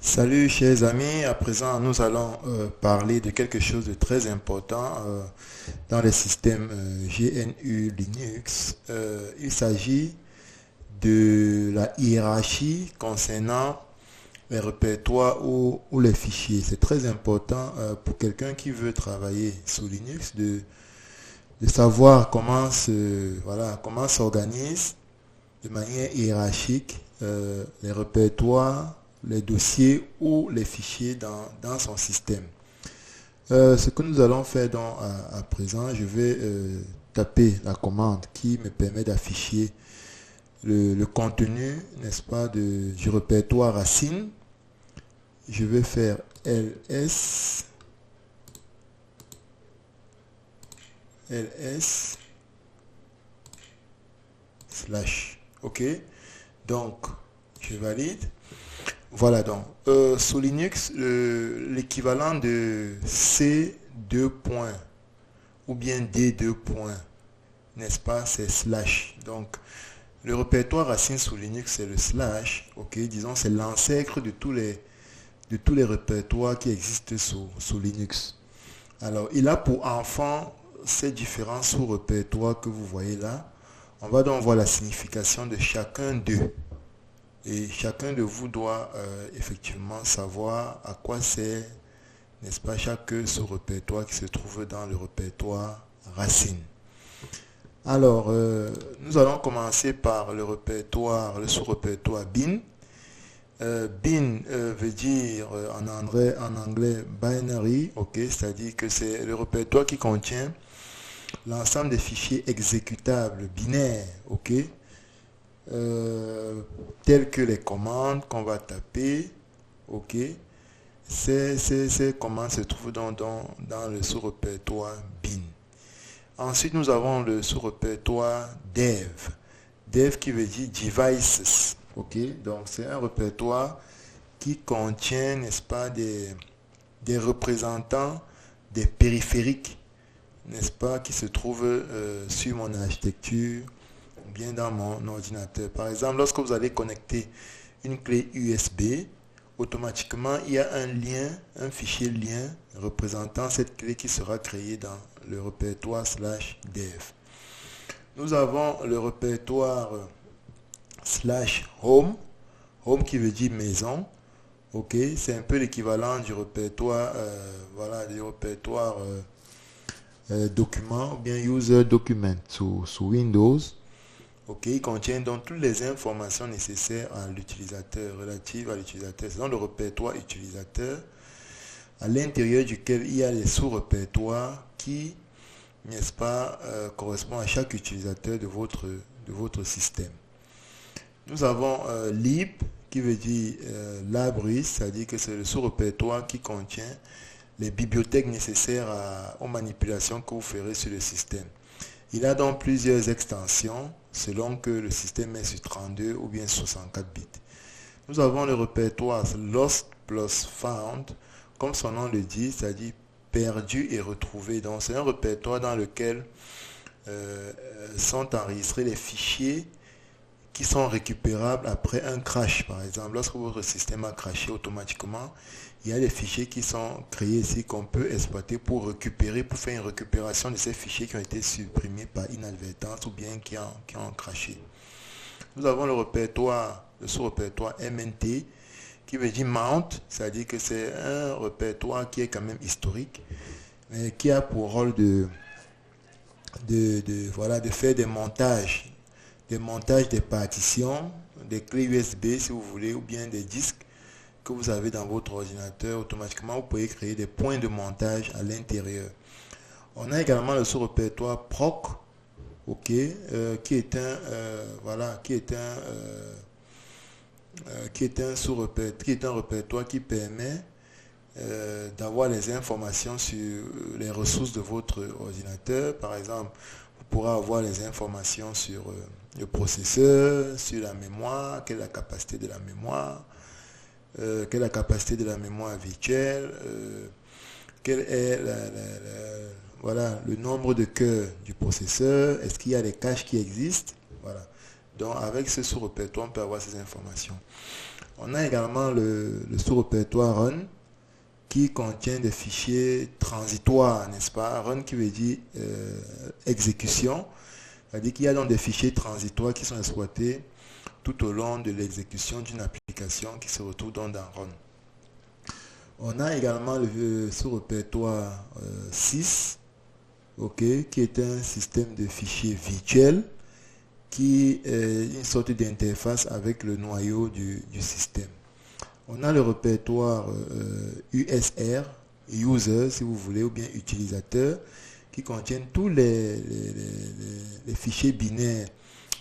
Salut chers amis, à présent nous allons parler de quelque chose de très important dans les systèmes GNU Linux. Il s'agit de la hiérarchie concernant les répertoires ou les fichiers. C'est très important pour quelqu'un qui veut travailler sous Linux de savoir comment s'organise de manière hiérarchique les répertoires, les dossiers ou les fichiers dans son système. Ce que nous allons faire à présent, je vais taper la commande qui me permet d'afficher le contenu, n'est-ce pas, du répertoire racine. Je vais faire ls slash. OK. Donc, je valide. Voilà donc. Sous Linux, l'équivalent de C2 points ou bien D2 points, n'est-ce pas, c'est slash. Donc, le répertoire racine sous Linux, c'est le slash. OK, disons, c'est l'ancêtre de tous les répertoires qui existent sous Linux. Alors, il a pour enfant ces différents sous-répertoires que vous voyez là. On va donc voir la signification de chacun d'eux. Et chacun de vous doit effectivement savoir à quoi sert, n'est-ce pas, chaque sous-répertoire qui se trouve dans le répertoire racine. Alors, nous allons commencer par le sous-répertoire bin. Bin veut dire en anglais binary, ok, c'est-à-dire que c'est le répertoire qui contient l'ensemble des fichiers exécutables binaires, ok, telles que les commandes qu'on va taper, ok. Ces commandes se trouvent dans le sous-répertoire bin. Ensuite, nous avons le sous-répertoire dev. Dev qui veut dire devices, ok. Donc, c'est un répertoire qui contient, n'est-ce pas, des représentants des périphériques, n'est-ce pas, qui se trouvent sur mon architecture ou bien dans mon ordinateur. Par exemple, lorsque vous allez connecter une clé USB, automatiquement, il y a un fichier lien représentant cette clé qui sera créé dans le répertoire slash dev. Nous avons le répertoire slash home, home qui veut dire maison. Ok, c'est un peu l'équivalent du répertoire, document ou bien user document sous Windows. Ok, il contient donc toutes les informations nécessaires à l'utilisateur, relatives à l'utilisateur. C'est dans le répertoire utilisateur, à l'intérieur duquel il y a les sous-répertoires qui, n'est-ce pas, correspondent à chaque utilisateur de votre système. Nous avons lib, qui veut dire library, c'est-à-dire que c'est le sous-répertoire qui contient les bibliothèques nécessaires aux manipulations que vous ferez sur le système. Il a donc plusieurs extensions selon que le système est sur 32 ou bien 64 bits. Nous avons le répertoire lost plus found, comme son nom le dit, c'est-à-dire perdu et retrouvé. Donc c'est un répertoire dans lequel sont enregistrés les fichiers qui sont récupérables après un crash. Par exemple, lorsque votre système a crashé automatiquement, il y a des fichiers qui sont créés ici qu'on peut exploiter pour faire une récupération de ces fichiers qui ont été supprimés par inadvertance ou bien qui ont crashé. Nous avons le sous-répertoire MNT qui veut dire mount, c'est-à-dire que c'est un répertoire qui est quand même historique, mais qui a pour rôle de faire des montages des partitions, des clés USB si vous voulez, ou bien des disques que vous avez dans votre ordinateur. Automatiquement, vous pouvez créer des points de montage à l'intérieur. On a également le sous-répertoire proc, ok, qui est un répertoire qui permet d'avoir les informations sur les ressources de votre ordinateur. Par exemple, vous pourrez avoir les informations sur le processeur, sur la mémoire, quelle est la capacité de la mémoire, quelle est la capacité de la mémoire virtuelle, quel est le nombre de cœurs du processeur, est-ce qu'il y a des caches qui existent. Voilà. Donc avec ce sous-répertoire, on peut avoir ces informations. On a également le sous-répertoire Run qui contient des fichiers transitoires, n'est-ce pas? Run qui veut dire exécution. C'est-à-dire qu'il y a donc des fichiers transitoires qui sont exploités tout au long de l'exécution d'une application qui se retrouve donc dans Run. On a également le sous-répertoire 6, qui est un système de fichiers virtuel qui est une sorte d'interface avec le noyau du système. On a le répertoire USR, User si vous voulez, ou bien utilisateur, qui contient tous les fichiers binaires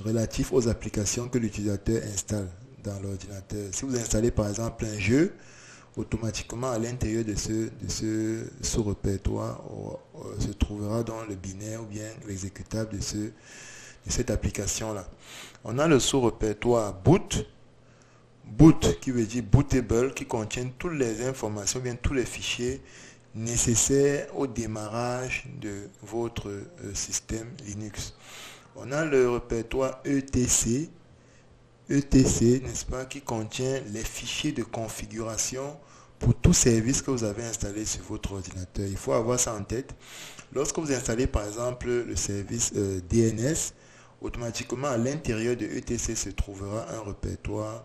relatifs aux applications que l'utilisateur installe dans l'ordinateur. Si vous installez par exemple un jeu, automatiquement à l'intérieur de ce sous-répertoire se trouvera dans le binaire ou bien l'exécutable de cette application-là. On a le sous-répertoire boot, qui veut dire bootable, qui contient toutes les informations, bien tous les fichiers nécessaires au démarrage de votre système Linux. On a le répertoire ETC, n'est-ce pas, qui contient les fichiers de configuration pour tout service que vous avez installé sur votre ordinateur. Il faut avoir ça en tête. Lorsque vous installez par exemple le service DNS, automatiquement à l'intérieur de ETC se trouvera un répertoire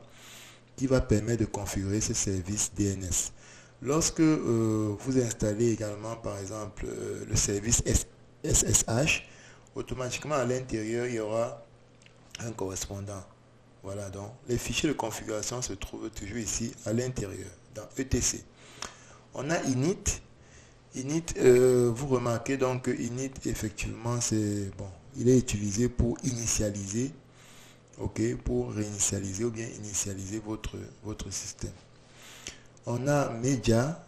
qui va permettre de configurer ce service DNS. Lorsque vous installez également par exemple le service SSH, automatiquement à l'intérieur il y aura un correspondant. Voilà, donc les fichiers de configuration se trouvent toujours ici à l'intérieur, dans ETC. On a init. Init, vous remarquez donc que init, effectivement, il est utilisé pour initialiser, pour réinitialiser ou bien initialiser votre système. On a Media,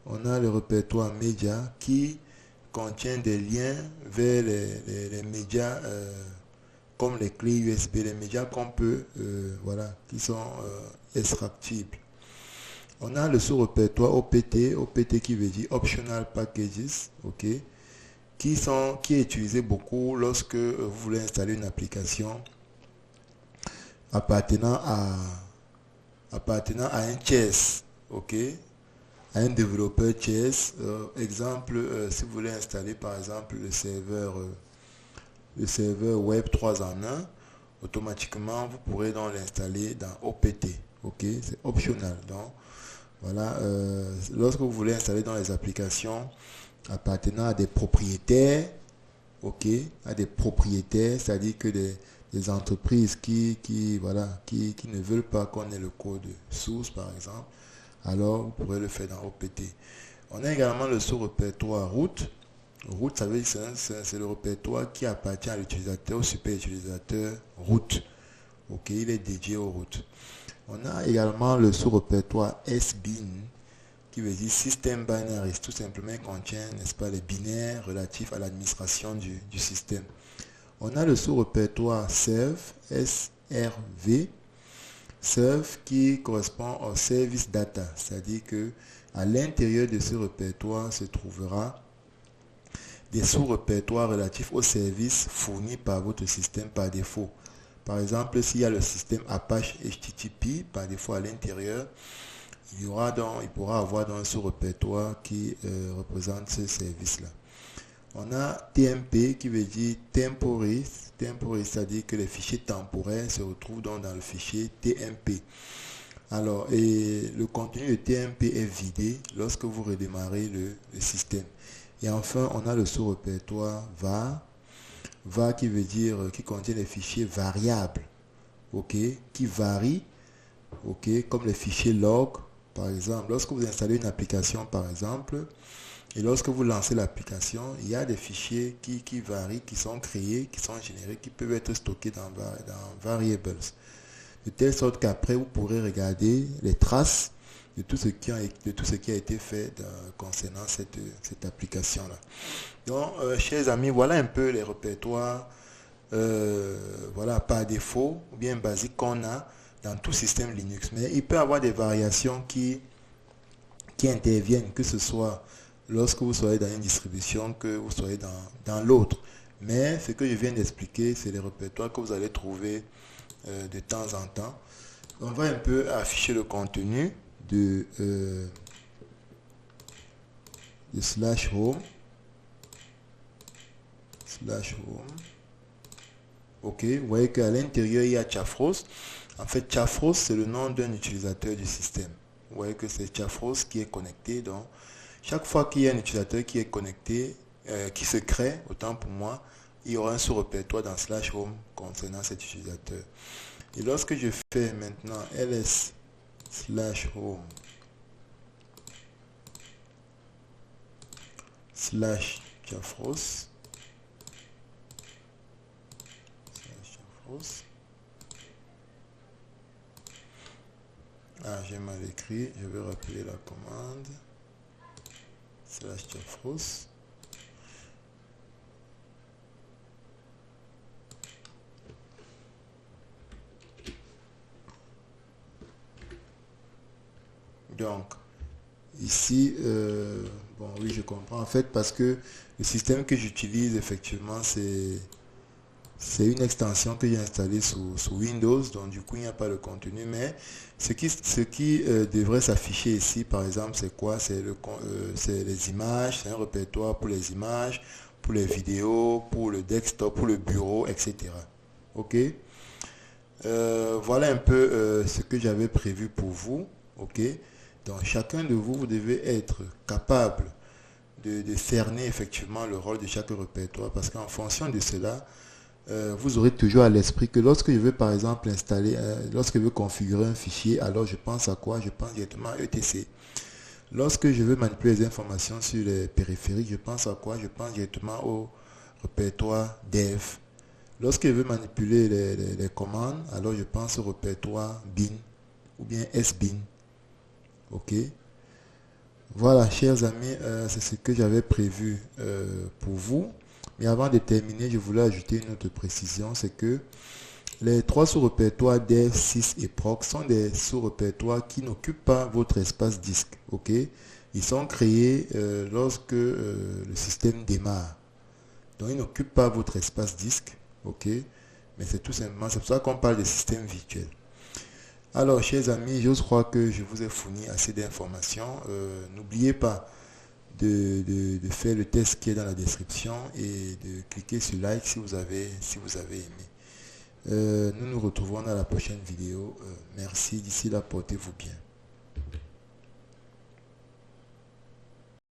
on a le répertoire Media qui contient des liens vers les médias comme les clés USB, les médias qu'on peut, qui sont extractibles. On a le sous-répertoire OPT qui veut dire Optional Packages, qui est utilisé beaucoup lorsque vous voulez installer une application appartenant à un chess, à un développeur chess. Exemple, si vous voulez installer par exemple le serveur web 3 en 1, automatiquement vous pourrez donc l'installer dans OPT. C'est optional. Donc voilà, lorsque vous voulez installer dans les applications appartenant à des propriétaires, c'est-à-dire que des entreprises qui ne veulent pas qu'on ait le code source par exemple, alors vous pourrez le faire dans OPT. On a également le sous-répertoire root. Root, ça veut dire c'est le répertoire qui appartient à l'utilisateur, au super utilisateur root. Il est dédié au root. On a également le sous-répertoire SBIN, qui veut dire System Binaries, tout simplement contient, n'est-ce pas, les binaires relatifs à l'administration du système. On a le sous-répertoire Serve, SRV, Serve qui correspond au Service Data, c'est-à-dire que à l'intérieur de ce répertoire se trouvera des sous-répertoires relatifs aux services fournis par votre système par défaut. Par exemple, s'il y a le système Apache HTTP par défaut à l'intérieur, il pourra avoir dans un sous-répertoire qui représente ce service-là. On a TMP qui veut dire temporary, c'est-à-dire que les fichiers temporaires se retrouvent dans le fichier TMP. Alors, et le contenu de TMP est vidé lorsque vous redémarrez le système. Et enfin, on a le sous-répertoire var qui veut dire qui contient les fichiers variables, qui varient, comme les fichiers log, par exemple. Lorsque vous installez une application, par exemple, et lorsque vous lancez l'application, il y a des fichiers qui varient, qui sont créés, qui sont générés, qui peuvent être stockés dans variables. De telle sorte qu'après, vous pourrez regarder les traces de tout ce qui a été fait concernant cette application-là. Donc, chers amis, voilà un peu les répertoires par défaut ou bien basiques qu'on a dans tout système Linux. Mais il peut y avoir des variations qui interviennent, que ce soit lorsque vous soyez dans une distribution, que vous soyez dans l'autre. Mais ce que je viens d'expliquer, c'est les répertoires que vous allez trouver de temps en temps. On va un peu afficher le contenu de slash home. Ok, vous voyez qu'à l'intérieur il y a Chafros. En fait, Chafros c'est le nom d'un utilisateur du système. Vous voyez que c'est Chafros qui est connecté. Donc chaque fois qu'il y a un utilisateur qui est connecté, qui se crée, autant pour moi, il y aura un sous-répertoire dans slash home concernant cet utilisateur. Et lorsque je fais maintenant ls slash home slash Chafros, j'ai mal écrit, je vais rappeler la commande slash Chafros. Donc ici bon oui, je comprends en fait, parce que le système que j'utilise effectivement c'est une extension que j'ai installée sous Windows, donc du coup il n'y a pas de contenu, mais ce qui devrait s'afficher ici par exemple c'est quoi? C'est les images, c'est un répertoire pour les images, pour les vidéos, pour le desktop, pour le bureau, etc. Ok, voilà un peu ce que j'avais prévu pour vous. Ok, donc chacun de vous, vous devez être capable de cerner effectivement le rôle de chaque répertoire, parce qu'en fonction de cela, vous aurez toujours à l'esprit que lorsque je veux par exemple installer, lorsque je veux configurer un fichier, alors je pense à quoi? Je pense directement à etc. Lorsque je veux manipuler les informations sur les périphériques, je pense à quoi? Je pense directement au répertoire dev. Lorsque je veux manipuler les commandes, alors je pense au répertoire bin ou bien sbin. Ok. Voilà, chers amis, c'est ce que j'avais prévu pour vous. Mais avant de terminer, je voulais ajouter une autre précision, c'est que les trois sous-répertoires dev, sys et proc sont des sous-répertoires qui n'occupent pas votre espace disque. Ok, ils sont créés lorsque le système démarre. Donc, ils n'occupent pas votre espace disque. Ok, mais c'est tout simplement, c'est pour ça qu'on parle de système virtuel. Alors, chers amis, je crois que je vous ai fourni assez d'informations. N'oubliez pas de faire le test qui est dans la description et de cliquer sur like si vous avez aimé. Nous nous retrouvons dans la prochaine vidéo. Merci. D'ici là, portez-vous bien.